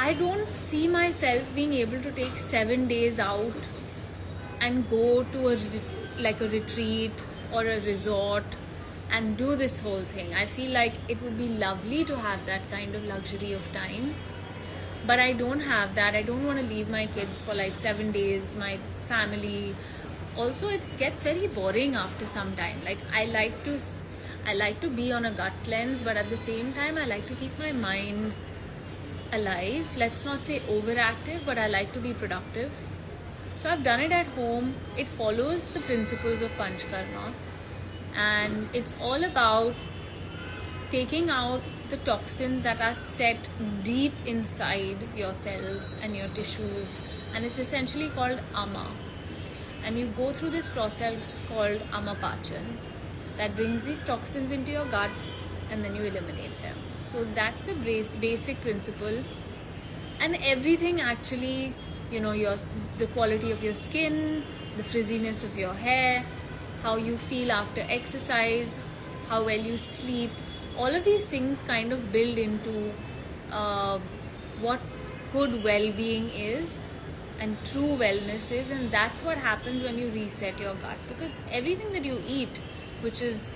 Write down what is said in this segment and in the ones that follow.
I don't see myself being able to take 7 days out and go to a retreat or a resort and do this whole thing. I feel like it would be lovely to have that kind of luxury of time, but I don't have that. I don't want to leave my kids for like 7 days, my family. Also, it gets very boring after some time. Like I like to be on a gut cleanse, but at the same time I like to keep my mind alive. Let's not say overactive, but I like to be productive. So I've done it at home. It follows the principles of Panchkarma, and it's all about taking out the toxins that are set deep inside your cells and your tissues, and it's essentially called ama. And you go through this process called amapachan that brings these toxins into your gut, and then you eliminate them. So that's the basic principle. And everything actually, the quality of your skin, the frizziness of your hair, how you feel after exercise, how well you sleep, all of these things kind of build into what good well-being is and true wellness is. And that's what happens when you reset your gut, because everything that you eat, which is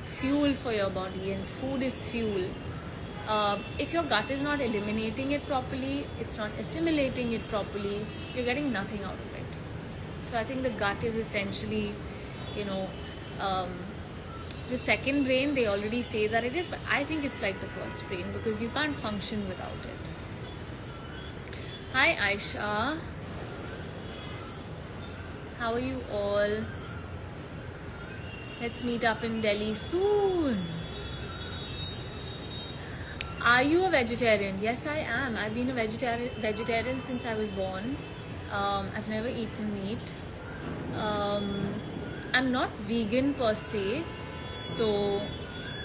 fuel for your body, and food is fuel, if your gut is not eliminating it properly, it's not assimilating it properly, you're getting nothing out of it. So I think the gut is essentially, the second brain. They already say that it is, but I think it's like the first brain, because you can't function without it. Hi Aisha, how are you all? Let's meet up in Delhi soon. Are you a vegetarian? Yes, I am. I've been a vegetarian since I was born. I've never eaten meat. I'm not vegan per se, so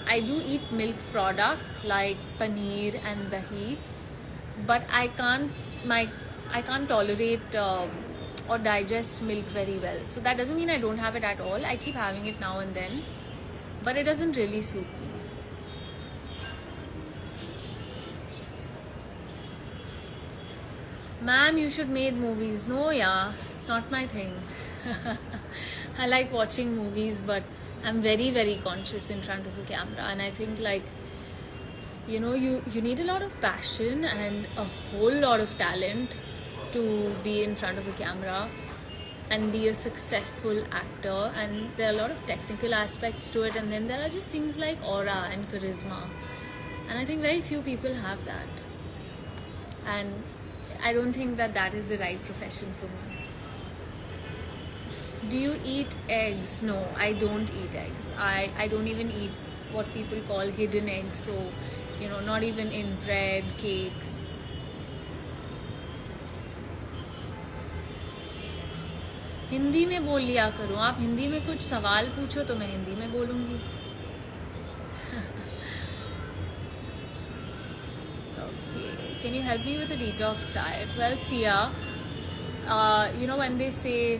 I do eat milk products like paneer and dahi, but I can't tolerate or digest milk very well. So that doesn't mean I don't have it at all. I keep having it now and then, but it doesn't really suit me. Ma'am, you should make movies. No, yeah, it's not my thing. I like watching movies, but I'm very, very conscious in front of a camera. And I think you need a lot of passion and a whole lot of talent to be in front of a camera and be a successful actor. And there are a lot of technical aspects to it. And then there are just things like aura and charisma. And I think very few people have that. And I don't think that is the right profession for me. Do you eat eggs? No, I don't eat eggs. I don't even eat what people call hidden eggs. So, not even in bread, cakes. Hindi में बोल लिया करो. आप हिंदी में कुछ सवाल पूछो तो मैं हिंदी में बोलूँगी. Can you help me with a detox diet? Well, Sia, when they say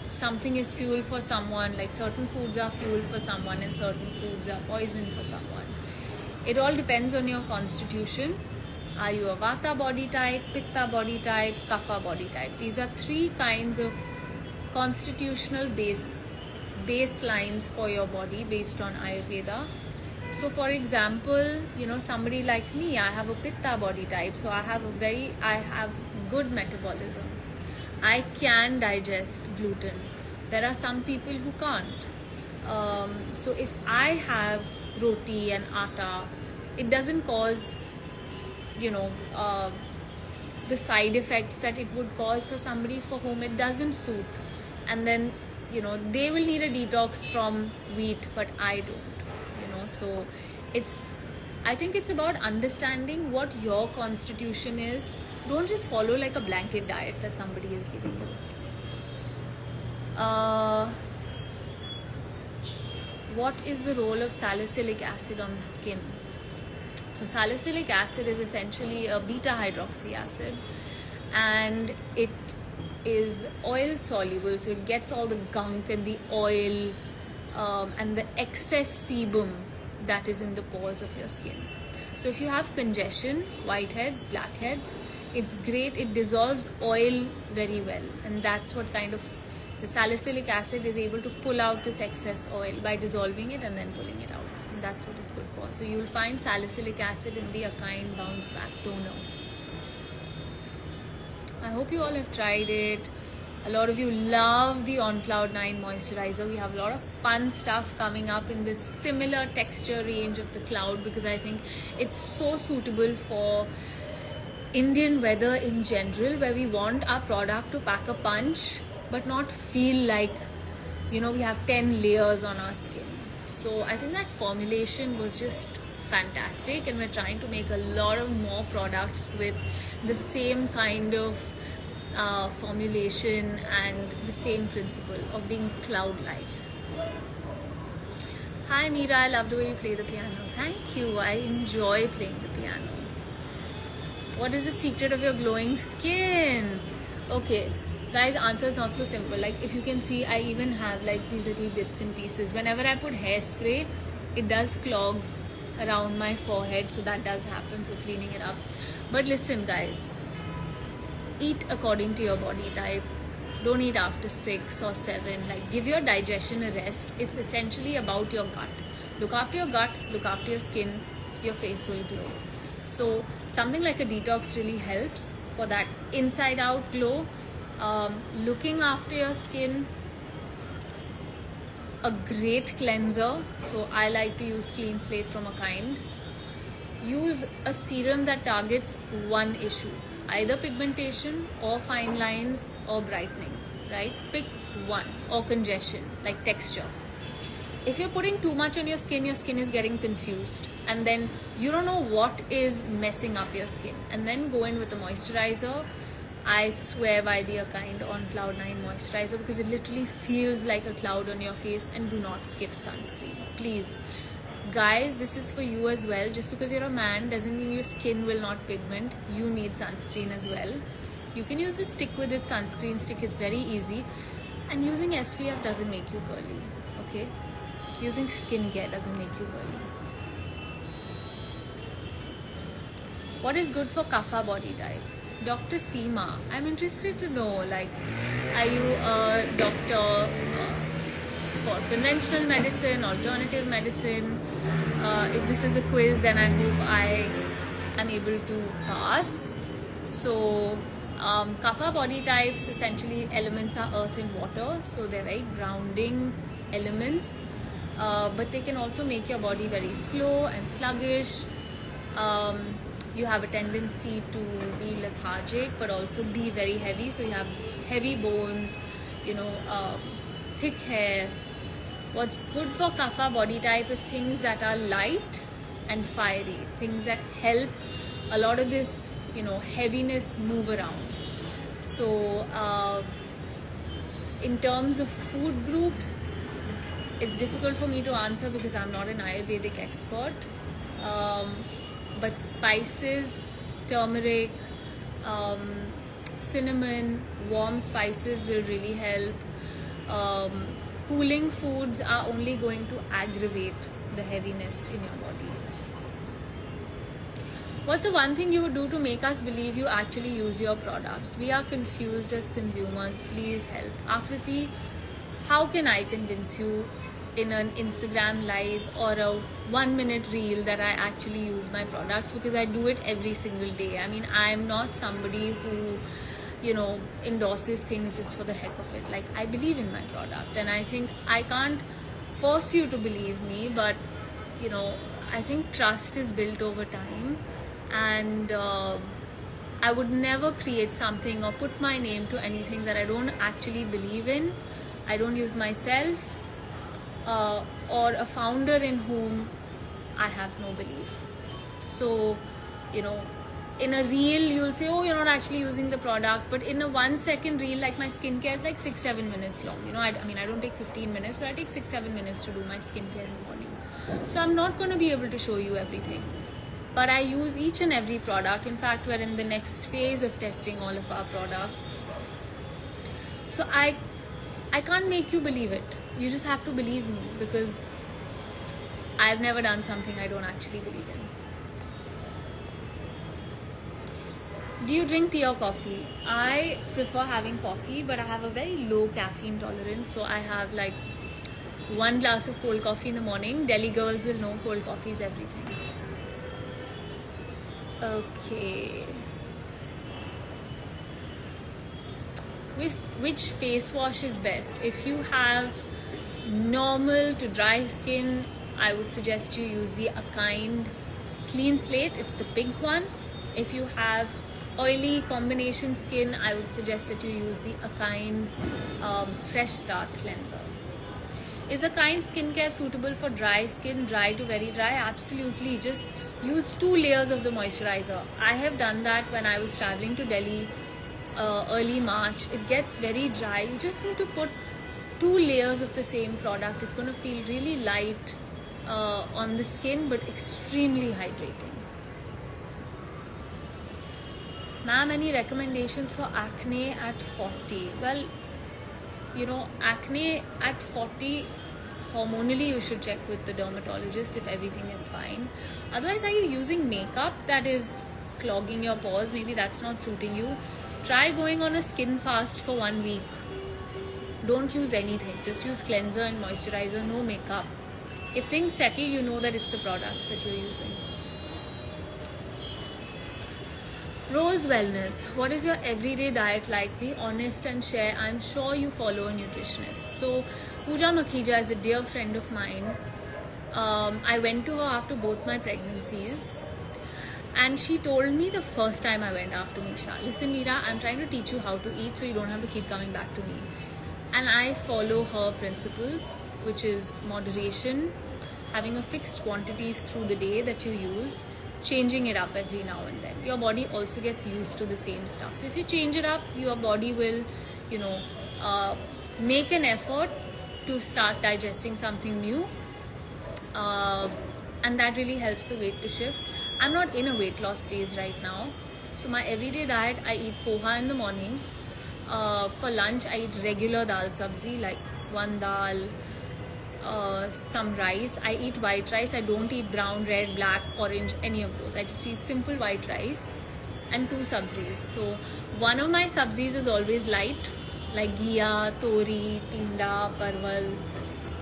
something is fuel for someone, like certain foods are fuel for someone and certain foods are poison for someone. It all depends on your constitution. Are you a Vata body type, Pitta body type, Kapha body type? These are three kinds of constitutional baselines for your body based on Ayurveda. So for example, somebody like me, I have a Pitta body type, so I have good metabolism. I can digest gluten. There are some people who can't. So if I have roti and atta, it doesn't cause, the side effects that it would cause for somebody for whom it doesn't suit. And then, they will need a detox from wheat, but I don't. So I think it's about understanding what your constitution is. Don't just follow like a blanket diet that somebody is giving you. What is the role of salicylic acid on the skin? So salicylic acid is essentially a beta hydroxy acid, and it is oil soluble, so it gets all the gunk and the oil and the excess sebum that is in the pores of your skin. So if you have congestion, whiteheads, blackheads, it's great. It dissolves oil very well, and that's what kind of the salicylic acid is able to pull out this excess oil by dissolving it and then pulling it out. And that's what it's good for. So you'll find salicylic acid in the Akain Bounce Back Toner. I hope you all have tried it. A lot of you love the On Cloud 9 moisturizer. We have a lot of fun stuff coming up in this similar texture range of the Cloud, because I think it's so suitable for Indian weather in general, where we want our product to pack a punch but not feel like, you know, we have 10 layers on our skin. So I think that formulation was just fantastic, and we're trying to make a lot of more products with the same kind of formulation and the same principle of being cloud-like. Hi Mira, I love the way you play the piano. Thank you, I enjoy playing the piano. What is the secret of your glowing skin? Okay guys, answer is not so simple. Like, if you can see, I even have like these little bits and pieces. Whenever I put hairspray, it does clog around my forehead, so that does happen, so cleaning it up. But listen guys, eat according to your body type. Don't eat after 6 or 7. Like, give your digestion a rest. It's essentially about your gut. Look after your gut, look after your skin, your face will glow. So something like a detox really helps for that inside out glow. Looking after your skin, a great cleanser. So I like to use Clean Slate from Akain. Use a serum that targets one issue, either pigmentation or fine lines or brightening, right? Pick one. Or congestion, like texture. If you're putting too much on your skin is getting confused, and then you don't know what is messing up your skin, and then go in with a moisturizer. I swear by the Akain On Cloud 9 moisturizer, because it literally feels like a cloud on your face. And do not skip sunscreen, please. Guys, this is for you as well. Just because you're a man doesn't mean your skin will not pigment. You need sunscreen as well. You can use the stick with it, sunscreen stick. It's very easy. And using SPF doesn't make you girly, okay? Using skincare doesn't make you girly. What is good for Kapha body type? Dr. Seema, I'm interested to know, like, are you a doctor for conventional medicine, alternative medicine? If this is a quiz, then I hope I am able to pass. So, Kapha body types, essentially elements are earth and water, so they're very grounding elements, but they can also make your body very slow and sluggish. You have a tendency to be lethargic, but also be very heavy. So you have heavy bones, you know, thick hair. What's good for Kapha body type is things that are light and fiery, things that help a lot of this, you know, heaviness move around. So in terms of food groups, it's difficult for me to answer because I'm not an Ayurvedic expert. But spices, turmeric, cinnamon, warm spices will really help. Cooling foods are only going to aggravate the heaviness in your body. What's the one thing you would do to make us believe you actually use your products? We are confused as consumers. Please help. Akriti, how can I convince you in an Instagram live or a 1-minute reel that I actually use my products? Because I do it every single day. I mean, I'm not somebody who, you know, endorses things just for the heck of it. Like, I believe in my product, and I think I can't force you to believe me, but, you know, I think trust is built over time, and I would never create something or put my name to anything that I don't actually believe in. I don't use myself or a founder in whom I have no belief. So, you know, in a reel you'll say, oh, you're not actually using the product, but in a 1-second reel, like my skincare is like 6-7 minutes long. You know, I mean, I don't take 15 minutes, but I take 6-7 minutes to do my skincare in the morning. So I'm not going to be able to show you everything, but I use each and every product. In fact, we're in the next phase of testing all of our products. So I can't make you believe it. You just have to believe me, because I've never done something I don't actually believe in. Do you drink tea or coffee? I prefer having coffee, but I have a very low caffeine tolerance, so I have like one glass of cold coffee in the morning. Delhi girls will know cold coffee is everything. Okay. Which face wash is best? If you have normal to dry skin, I would suggest you use the Akind Clean Slate. It's the pink one. If you have oily combination skin, I would suggest that you use the Akind Fresh Start Cleanser. Is Akind skincare suitable for dry skin, dry to very dry? Absolutely. Just use 2 layers of the moisturizer. I have done that when I was traveling to Delhi early March. It gets very dry. You just need to put 2 layers of the same product. It's going to feel really light on the skin, but extremely hydrating. Ma'am, any recommendations for acne at 40? Well, you know, acne at 40, hormonally you should check with the dermatologist if everything is fine. Otherwise, are you using makeup that is clogging your pores? Maybe that's not suiting you. Try going on a skin fast for 1 week. Don't use anything. Just use cleanser and moisturizer, no makeup. If things settle, you know that it's the products that you're using. Rose Wellness, what is your everyday diet like? Be honest and share. I'm sure you follow a nutritionist. So Pooja Makhija is a dear friend of mine. I went to her after both my pregnancies, and she told me the first time I went after Misha, listen Mira, I'm trying to teach you how to eat so you don't have to keep coming back to me. And I follow her principles, which is moderation, having a fixed quantity through the day that you use, changing it up every now and then. Your body also gets used to the same stuff. So if you change it up, your body will, you know, make an effort to start digesting something new. And that really helps the weight to shift. I'm not in a weight loss phase right now. So my everyday diet, I eat poha in the morning. For lunch, I eat regular dal sabzi, like 1 dal, some rice. I eat white rice. I don't eat brown, red, black, orange, any of those. I just eat simple white rice and 2 sabzis. So one of my sabzis is always light, like ghiya, tori, tinda, parwal,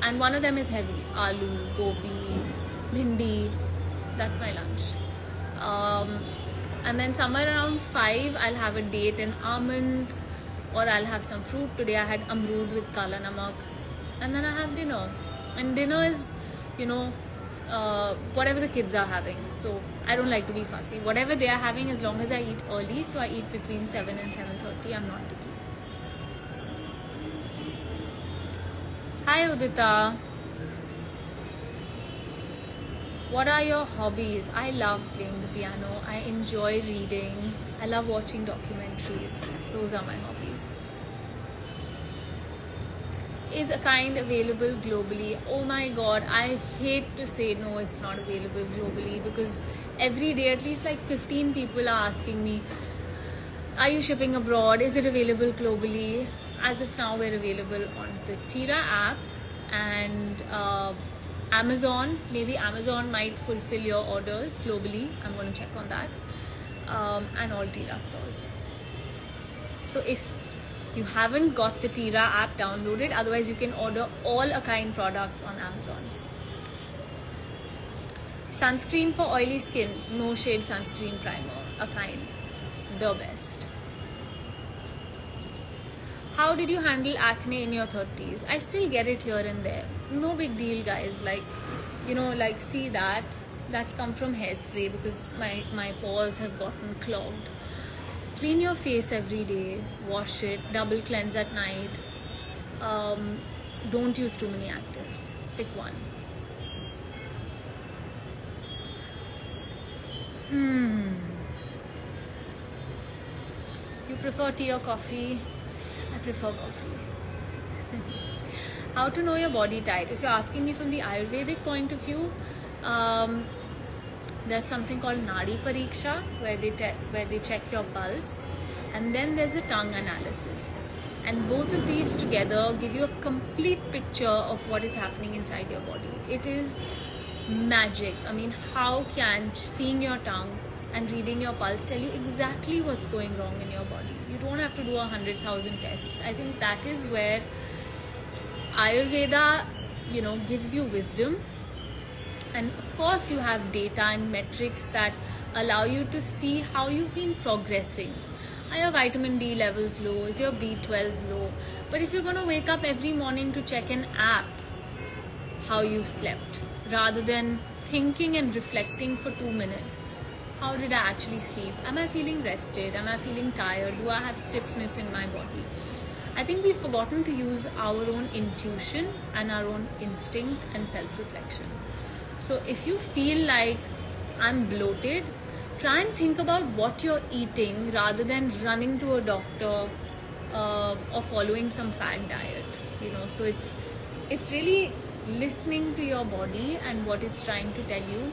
and one of them is heavy, aloo, gobi, bhindi. That's my lunch. And then somewhere around 5, I'll have a date and almonds, or I'll have some fruit. Today I had amrood with kala namak, and then I have dinner. And dinner is, you know, whatever the kids are having. So I don't like to be fussy. Whatever they are having, as long as I eat early, so I eat between 7 and 7:30, I'm not picky. Hi Udita. What are your hobbies? I love playing the piano. I enjoy reading. I love watching documentaries. Those are my hobbies. Is Akind available globally? Oh my god, I hate to say no, it's not available globally, because every day at least like 15 people are asking me, are you shipping abroad? Is it available globally? As of now, we're available on the Tira app and Amazon. Maybe Amazon might fulfill your orders globally. I'm going to check on that. And all Tira stores. So if you haven't got the Tira app downloaded, otherwise you can order all Akind products on Amazon. Sunscreen for oily skin, no shade sunscreen primer, Akind, the best. How did you handle acne in your 30s? I still get it here and there. No big deal, guys. Like, you know, like see that? That's come from hairspray because my pores have gotten clogged. Clean your face every day, wash it, double cleanse at night. Don't use too many actives. Pick one. You prefer tea or coffee? I prefer coffee. How to know your body type? If you're asking me from the Ayurvedic point of view, there's something called Nadi Pariksha where they check your pulse, and then there's a tongue analysis, and both of these together give you a complete picture of what is happening inside your body. It is magic. I mean, how can seeing your tongue and reading your pulse tell you exactly what's going wrong in your body. You don't have to do 100,000 tests. I think that is where Ayurveda, gives you wisdom. And of course, you have data and metrics that allow you to see how you've been progressing. Are your vitamin D levels low? Is your B12 low? But if you're going to wake up every morning to check an app how you slept, rather than thinking and reflecting for 2 minutes, how did I actually sleep? Am I feeling rested? Am I feeling tired? Do I have stiffness in my body? I think we've forgotten to use our own intuition and our own instinct and self-reflection. So if you feel like I'm bloated, try and think about what you're eating rather than running to a doctor or following some fad diet. So it's really listening to your body and what it's trying to tell you,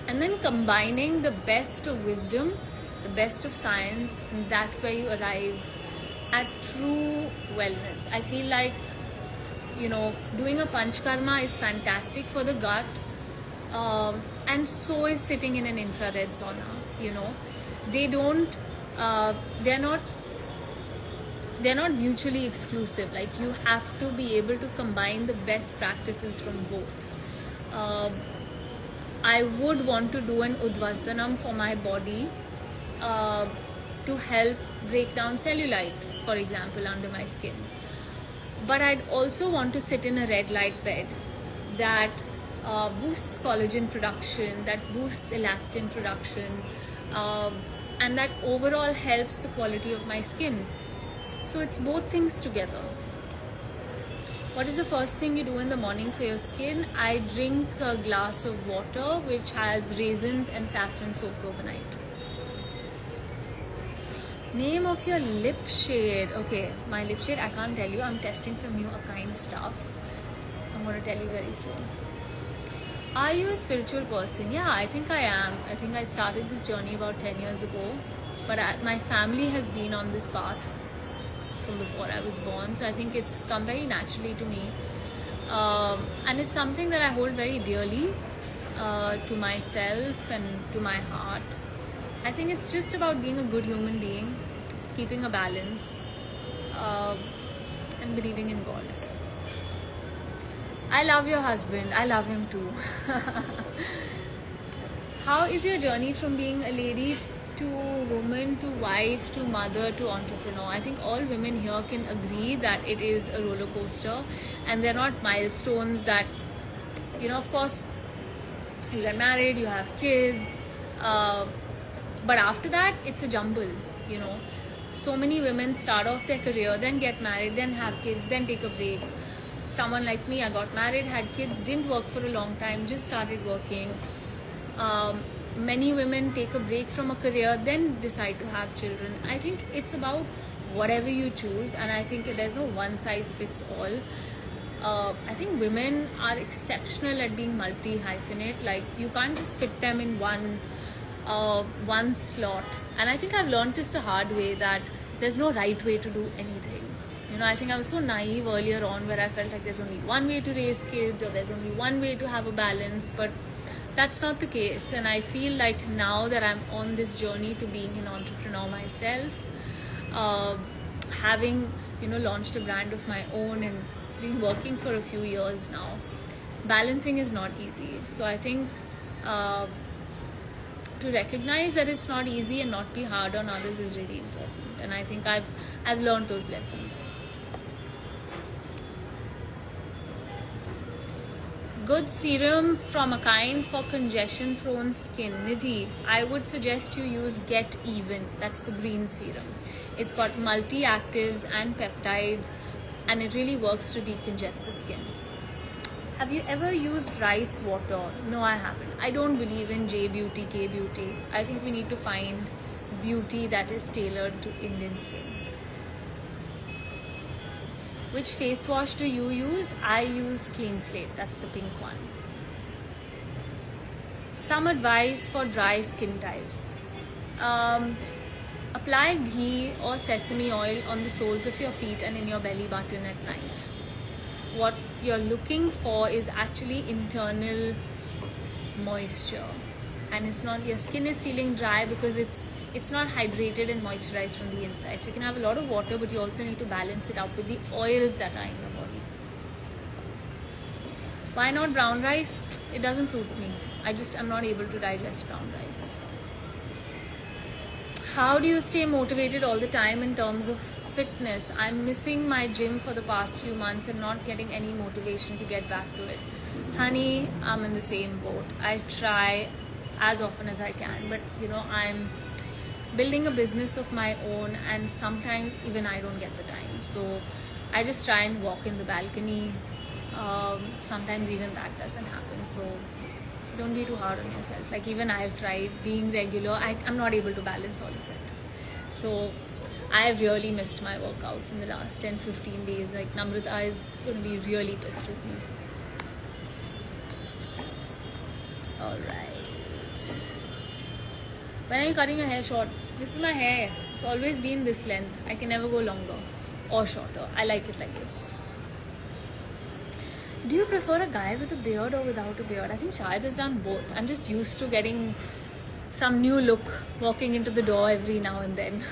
and then combining the best of wisdom, the best of science, and that's where you arrive at true wellness. I feel like doing a panchkarma is fantastic for the gut, and so is sitting in an infrared sauna. They're not mutually exclusive. Like, you have to be able to combine the best practices from both. I would want to do an Udvartanam for my body to help break down cellulite, for example, under my skin. But I'd also want to sit in a red light bed that boosts collagen production, that boosts elastin production, and that overall helps the quality of my skin. So it's both things together. What is the first thing you do in the morning for your skin? I drink a glass of water which has raisins and saffron soaked overnight. Name of your lip shade. Okay, my lip shade, I can't tell you. I'm testing some new Akind stuff. I'm going to tell you very soon. Are you a spiritual person? Yeah, I think I am. I think I started this journey about 10 years ago. But my family has been on this path from before I was born. So I think it's come very naturally to me. And it's something that I hold very dearly to myself and to my heart. I think it's just about being a good human being, keeping a balance, and believing in God. I love your husband. I love him too. How is your journey from being a lady to woman to wife to mother to entrepreneur? I think all women here can agree that it is a roller coaster, and they're not milestones that, of course, you get married, you have kids, but after that, it's a jumble, So many women start off their career, then get married, then have kids, then take a break. Someone like me, I got married, had kids, didn't work for a long time, just started working. Many women take a break from a career, then decide to have children. I think it's about whatever you choose, and I think there's no one size fits all. I think women are exceptional at being multi-hyphenate. Like, you can't just fit them in one slot. And I think I've learned this the hard way, that there's no right way to do anything. I think I was so naive earlier on, where I felt like there's only one way to raise kids, or there's only one way to have a balance, but that's not the case. And I feel like now that I'm on this journey to being an entrepreneur myself, having launched a brand of my own and been working for a few years now, balancing is not easy. So I think to recognize that it's not easy and not be hard on others is really important. And I think I've learned those lessons. Good serum from Akind for congestion prone skin. Nidhi, I would suggest you use Get Even. That's the green serum. It's got multi-actives and peptides, and it really works to decongest the skin. Have you ever used rice water? No, I haven't. I don't believe in J beauty, K beauty. I think we need to find beauty that is tailored to Indian skin. Which face wash do you use? I use Clean Slate. That's the pink one. Some advice for dry skin types. Apply ghee or sesame oil on the soles of your feet and in your belly button at night. What you're looking for is actually internal moisture. and it's not, your skin is feeling dry because it's not hydrated and moisturized from the inside. So you can have a lot of water, but you also need to balance it out with the oils that are in your body. Why not brown rice? It doesn't suit me. I'm not able to digest brown rice. How do you stay motivated all the time in terms of fitness? I'm missing my gym for the past few months and not getting any motivation to get back to it. Honey, I'm in the same boat. I try as often as I can, but I'm building a business of my own, and sometimes even I don't get the time. So I just try and walk in the balcony. Sometimes even that doesn't happen. So don't be too hard on yourself. Like, even I've tried being regular. I'm not able to balance all of it. So I've really missed my workouts in the last 10-15 days. Like, Namrata is going to be really pissed with me. Alright. When are you cutting your hair short? This is my hair. It's always been this length. I can never go longer or shorter. I like it like this. Do you prefer a guy with a beard or without a beard? I think Shahid has done both. I'm just used to getting some new look walking into the door every now and then.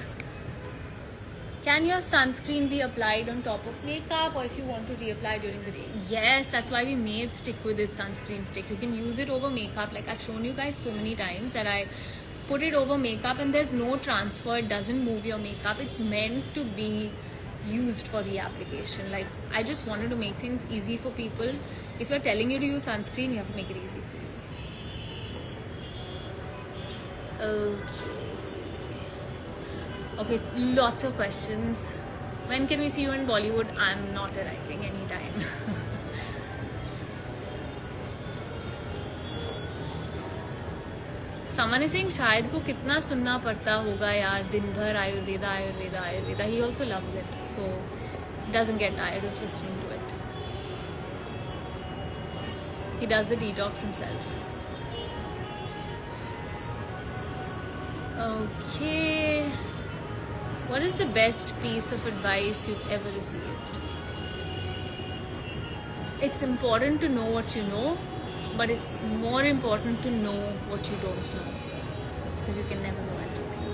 Can your sunscreen be applied on top of makeup, or if you want to reapply during the day? Yes, that's why we made Stick With It sunscreen stick. You can use it over makeup. Like, I've shown you guys so many times that I put it over makeup and there's no transfer. It doesn't move your makeup. It's meant to be used for reapplication. Like, I just wanted to make things easy for people. If you're telling you to use sunscreen, you have to make it easy for you. Okay, lots of questions. When can we see you in Bollywood? I'm not arriving anytime. Someone is saying Shahid ko kitna sunna padta hoga yaar, din bhar Ayurveda. He also loves it, so doesn't get tired of listening to it. He does the detox himself. Okay. What is the best piece of advice you've ever received? It's important to know what you know, but it's more important to know what you don't know, because you can never know everything.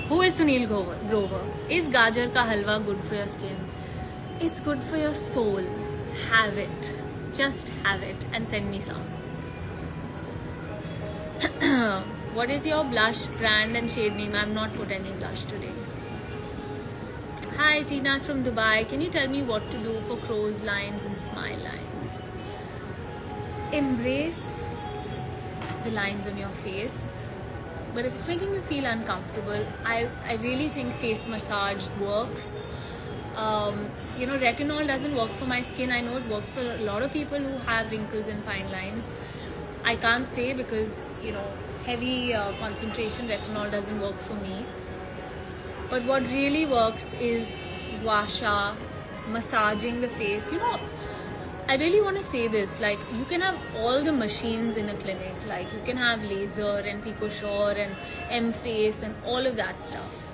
Who is Sunil Grover? Is gajar ka halwa good for your skin? It's good for your soul. Have it. Just have it and send me some. What is your blush brand and shade name? I have not put any blush today. Hi Tina from Dubai. Can you tell me what to do for crow's lines and smile lines? Embrace the lines on your face. But if it's making you feel uncomfortable, I really think face massage works. Retinol doesn't work for my skin. I know it works for a lot of people who have wrinkles and fine lines. I can't say because, heavy concentration retinol doesn't work for me. But what really works is gua sha, massaging the face. I really want to say this, like, you can have all the machines in a clinic. Like, you can have laser and PicoSure and M-Face and all of that stuff.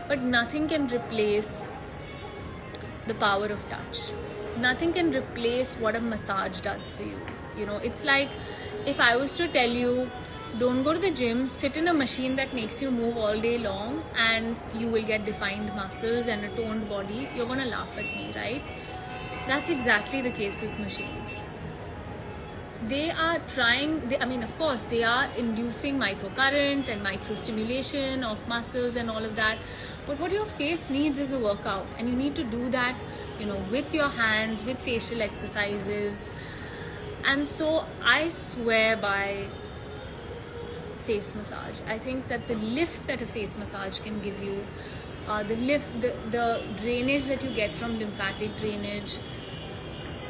But nothing can replace the power of touch. Nothing can replace what a massage does for you. It's like if I was to tell you, don't go to the gym, sit in a machine that makes you move all day long and you will get defined muscles and a toned body, you're gonna laugh at me, right? That's exactly the case with machines. They are of course, they are inducing microcurrent and microstimulation of muscles and all of that. But what your face needs is a workout, and you need to do that, with your hands, with facial exercises. And so I swear by face massage. I think that the lift that a face massage can give you, the drainage that you get from lymphatic drainage,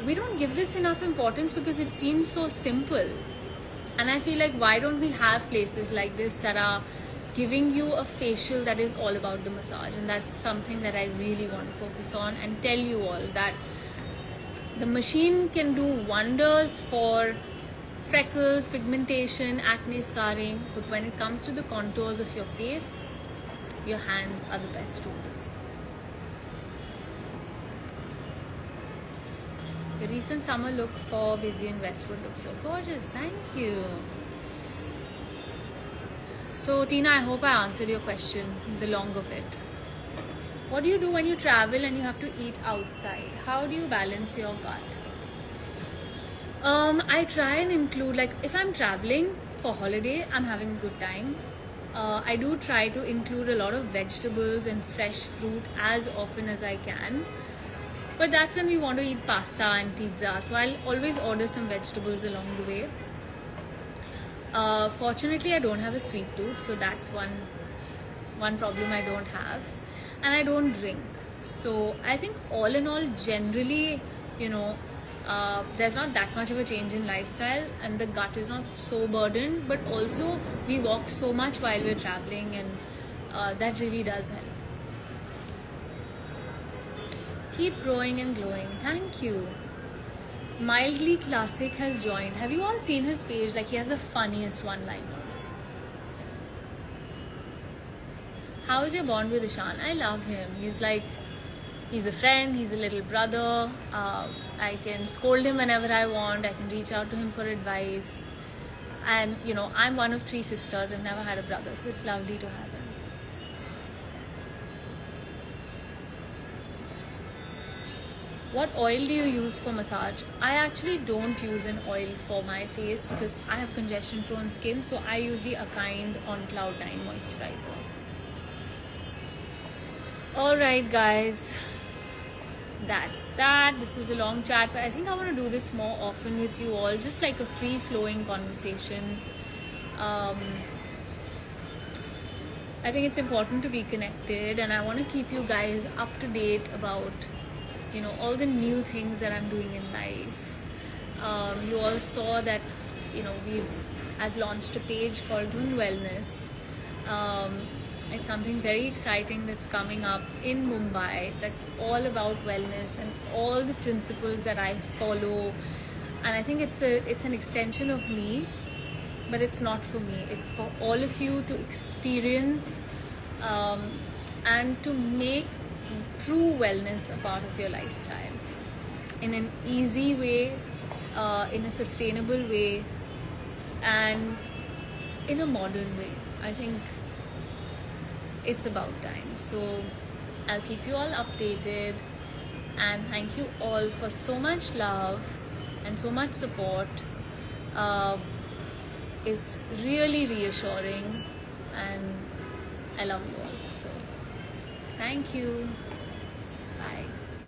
we don't give this enough importance because it seems so simple. And I feel like, why don't we have places like this that are giving you a facial that is all about the massage? And that's something that I really want to focus on and tell you all, that the machine can do wonders for freckles, pigmentation, acne scarring, but when it comes to the contours of your face, your hands are the best tools. Your recent summer look for Vivienne Westwood looks so gorgeous. Thank you. So Tina, I hope I answered your question, the long of it. What do you do when you travel and you have to eat outside? How do you balance your gut? I try and include, like, if I'm traveling for holiday, I'm having a good time. I do try to include a lot of vegetables and fresh fruit as often as I can. But that's when we want to eat pasta and pizza. So I'll always order some vegetables along the way. Fortunately, I don't have a sweet tooth, so that's one problem I don't have. And I don't drink. So I think all in all, generally, there's not that much of a change in lifestyle, and the gut is not so burdened, but also we walk so much while we're traveling, and that really does help. Keep growing and glowing. Thank you. Mildly Classic has joined. Have you all seen his page? Like, he has the funniest one-liners. How is your bond with Ishan? I love him. He's a friend, he's a little brother. I can scold him whenever I want. I can reach out to him for advice. And, I'm one of 3 sisters. I've never had a brother, so it's lovely to have him. What oil do you use for massage? I actually don't use an oil for my face because I have congestion prone skin, so I use the Akind on Cloud9 moisturizer. Alright guys, that's that. This is a long chat, but I think I want to do this more often with you all, just like a free-flowing conversation. I think it's important to be connected, and I want to keep you guys up to date about all the new things that I'm doing in life. You all saw that I've launched a page called Dhun Wellness. It's something very exciting that's coming up in Mumbai, that's all about wellness and all the principles that I follow. And I think it's an extension of me, but it's not for me. It's for all of you to experience and to make true wellness a part of your lifestyle in an easy way, in a sustainable way, and in a modern way. I think it's about time. So I'll keep you all updated, and thank you all for so much love and so much support. It's really reassuring, and I love you all. So thank you. Bye.